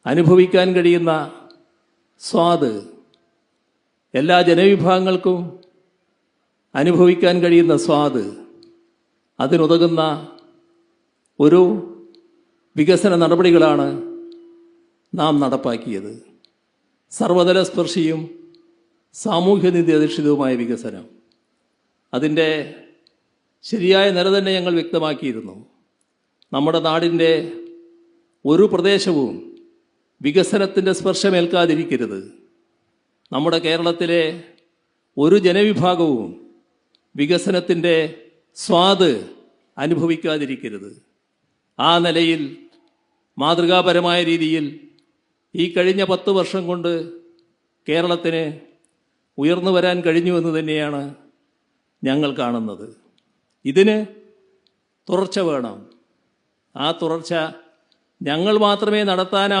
അനുഭവിക്കാൻ കഴിയുന്ന സ്വാദ് എല്ലാ ജനവിഭാഗങ്ങൾക്കും അനുഭവിക്കാൻ കഴിയുന്ന സ്വാദ് അതിനുതകുന്ന ഒരു വികസന നടപടികളാണ് നാം നടപ്പാക്കിയത്. സർവതല സ്പർശിയും സാമൂഹ്യനീതി അധിഷ്ഠിതവുമായ വികസനം, അതിൻ്റെ ശരിയായ നില തന്നെ ഞങ്ങൾ വ്യക്തമാക്കിയിരുന്നു. നമ്മുടെ നാടിൻ്റെ ഒരു പ്രദേശവും വികസനത്തിൻ്റെ സ്പർശമേൽക്കാതിരിക്കരുത്. നമ്മുടെ കേരളത്തിലെ ഒരു ജനവിഭാഗവും വികസനത്തിൻ്റെ സ്വാദ് അനുഭവിക്കാതിരിക്കരുത്. ആ നിലയിൽ മാതൃകാപരമായ രീതിയിൽ ഈ കഴിഞ്ഞ 10 വർഷം കൊണ്ട് കേരളത്തിന് ഉയർന്നു വരാൻ കഴിഞ്ഞുവെന്ന് തന്നെയാണ് ഞങ്ങൾ കാണുന്നത്. ഇതിന് തുടർച്ച വേണം. ആ തുടർച്ച ഞങ്ങൾ മാത്രമേ നടത്താനാ